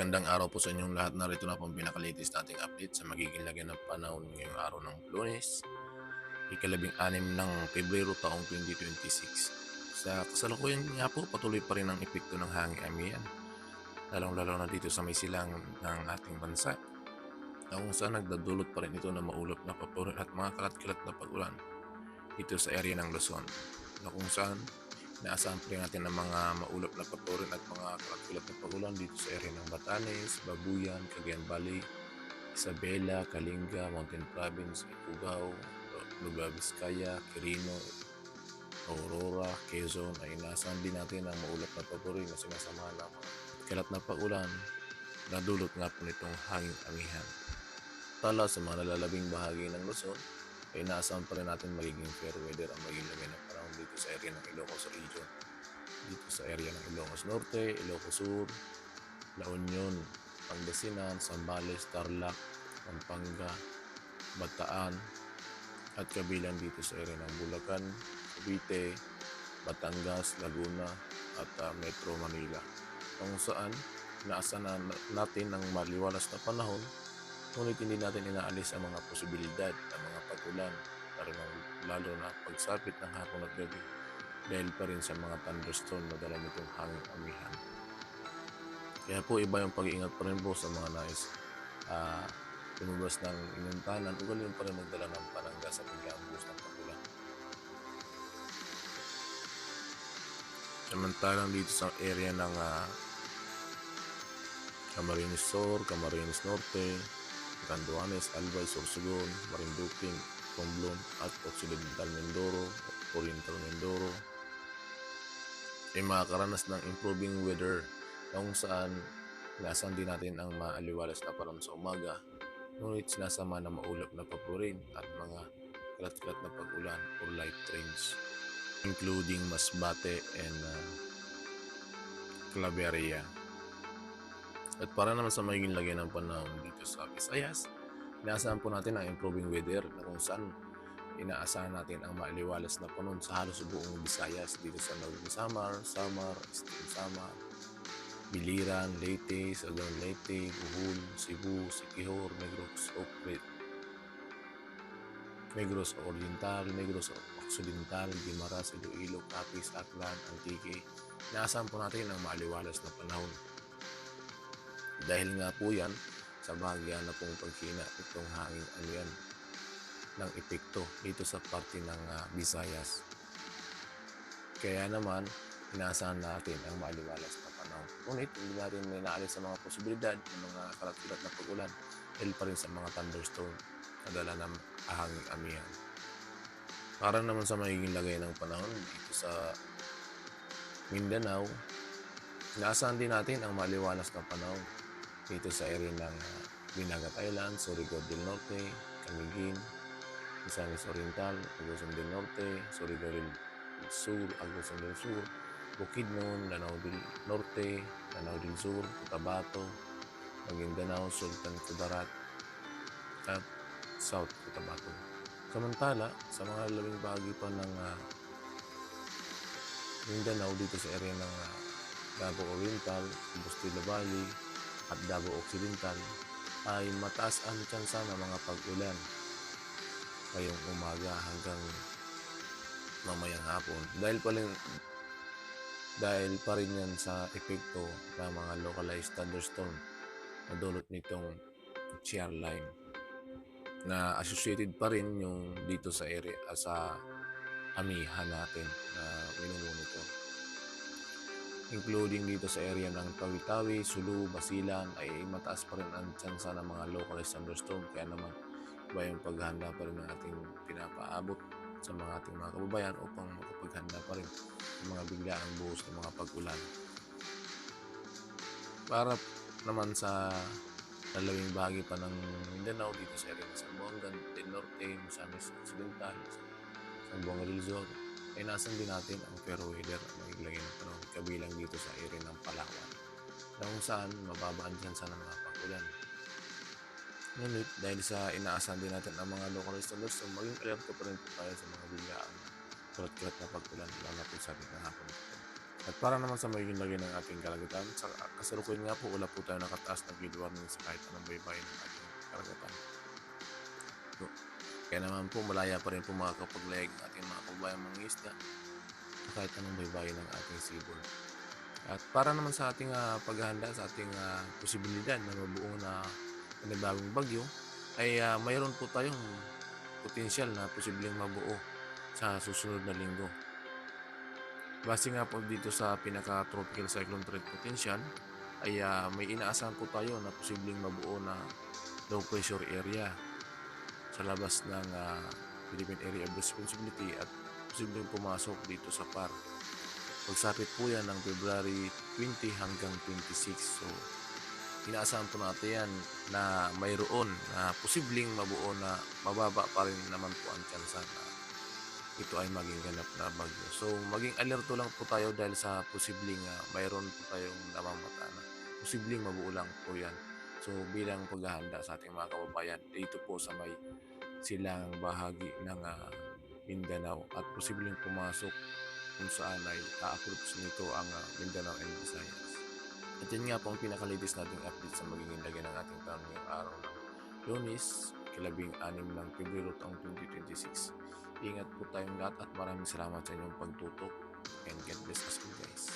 Magandang araw po sa inyong lahat. Narito na po ang pinaka-latest nating update sa magiging lagay ng panahon ngayong araw ng Lunes, ikalabing-anim ng Pebrero taong 2026. Sa kasalukuyan nga po, patuloy pa rin ang epekto ng hangin amihan, lalong-lalo na dito sa may silang ng ating bansa, na kung saan nagdadulot pa rin ito ng maulap na papurin at mga kalat-kalat na pag-ulan dito sa area ng Luzon, na kung saan inaasahan pa rin natin ang mga maulap na papurin at mga kalat-kalat na pag-ulan dito sa area ng Batanes, Babuyan, Cagayan Valley, Isabela, Kalinga, Mountain Province, Ifugao, Nueva Vizcaya, Quirino, Aurora, Quezon. Ay inaasahan din natin ang maulap na papurin na sinasamahan ng mga kalat na pag-ulan na dulot nga po nitong hanging amihan. Tala sa mga nalalabing bahagi ng Luzon, ay inaasahan pa rin natin magiging fair weather ang magiging lagay ng panahon dito sa area ng Ilocos Region. Dito sa area ng Ilocos Norte, Ilocos Sur, La Union, Pangasinan, Zambales, Tarlac, Pampanga, Bataan, at kabilang dito sa area ng Bulacan, Cavite, Batangas, Laguna, at Metro Manila. Kung saan inaasahan natin ng maliwalas na panahon, ngunit hindi natin inaalis ang mga posibilidad ng mga pag-ulan, lalo na pagsapit ng hapon at gabi, dahil pa rin sa mga thunderstorm na dala nitong hanging amihan. Kaya po iba yung pag-iingat pa rin po sa mga nais lumabas ng inyong tahanan, o galing pa rin magdala ng panangga sa biglang buhos ng pag-ulan. Samantalang dito sa area ng Camarines Sur, Camarines Norte, Canduanes, Albay, Sorsogon, Marinduque, Romblon, at Occidental Mindoro, Oriental Mindoro ay makakaranas ng improving weather, kung saan inaasahan din natin ang maaliwalas na panahon sa umaga, ngunit sinasama na maulap na papurin at mga kalat-kalat na pag-ulan or light rains, including Masbate and Claveria. At para naman sa magiging lagay ng panahon dito sa Visayas, inaasahan po natin ang improving weather, na kung saan inaasahan natin ang maaliwalas na panahon sa halos buong Visayas, dito sa Northern Samar, Eastern Samar, Biliran, Leyte, Southern Leyte, Bohol, Cebu, Siquijor, Negros Oriental, Negros Occidental, Guimaras, Iloilo, Capiz, Aklan, Antique. Inaasahan po natin ang maaliwalas na panahon. Dahil nga po yan sa bahagya na pong pagkina itong hanging amihan ng epekto dito sa parte ng Visayas. Kaya naman, inaasahan natin ang maaliwalas na panahon. Ngunit hindi natin may naalis sa mga posibilidad ng mga kalat-kalat na pag-ulan, dahil pa rin sa mga thunderstorm na dala ng hanging amihan. Para naman sa magiging lagay ng panahon dito sa Mindanao, inaasahan din natin ang maaliwalas na panahon dito sa area ng Binagat Island, Surigao del Norte, Camiguin, Misamis Oriental, Agusan del Norte, Surigao del Sur, Agusan del Sur, Bukidnon, Lanao del Norte, Lanao del Sur, Cotabato, Maguindanao, Sultan Kudarat, at South Cotabato. Samantala, sa mga labing bahagi pa ng Mindanao, dito sa area ng Davao Oriental, Bustila Valley, at Davao Occidental, ay mataas ang tsansa ng mga pag-ulan ngayong umaga hanggang mamayang hapon, dahil pa rin yan sa epekto ng mga localized thunderstorm na dulot nitong shear line, na associated pa rin yung dito sa area sa amihan natin na minumonitor, including dito sa area ng Tawi-Tawi, Sulu, Basilan, ay mataas pa rin ang tsansa ng mga localized thunderstorm. Kaya naman iba yung paghahanda pa rin ng ating pinapaabot sa mga ating mga kababayan upang makapaghanda pa rin sa mga biglaang buhos ng mga pag-ulan. Para naman sa lalawing bahagi pa ng Mindanao, dito sa area ng Zamboanga del Norte, Misamis Occidental, Zamboanga del Sur, ay nasan din natin ang fair weather ang maglagay ng panahon, kabilang dito sa area ng Palawan, na kung saan mababa ang tsansa ng mga pag-ulan. Ngunit dahil sa inaasahan din natin ang mga localized thunderstorm, maging alerto pa rin po tayo sa mga biglaang kalat-kalat na pag-ulan, lalo na pagsapit ng hapon At para naman sa magiging lagay ng ating kalagatan, sa kasalukuyan nga po wala po tayo nakataas na gale warning sa kahit anong baybayin ng ating karagatan. So, kaya naman po malaya pa rin po makakapaglayag ng ating mga kababayang mangingisda sa kahit anong baybayin ng ating seaboard. At para naman sa ating paghahanda sa ating posibilidad na mabuo na panibagong bagyo, ay mayroon po tayong potensyal na posibleng mabuo sa susunod na linggo. Base nga po dito sa pinaka-tropical cyclone threat potential, ay may inaasahan po tayo na posibleng mabuo na low pressure area sa labas ng Philippine Area of Responsibility at posibleng pumasok dito sa PAR. Pagsapit po yan ng February 20 hanggang 26. So, inaasahan po natin yan na mayroon na posibleng mabuo na mababa pa rin naman po ang tsansa na ito ay maging ganap na bagyo. So, maging alerto lang po tayo dahil sa posibleng mayroon po tayong namamata na posibleng mabuo lang po yan. So, bilang paghahanda sa ating mga kababayan dito po sa may silang bahagi ng Mindanao at posibleng pumasok kung saan ay a-approach nito ang Mindanao and Visayas. At yan nga po ang pinaka-latest nating update sa magiging lagay ng ating taon ngayong araw ng Lunes, 16 ng Pebrero taong 2026. Ingat po tayong lahat at maraming salamat sa inyong pagtutok and God bless us all guys.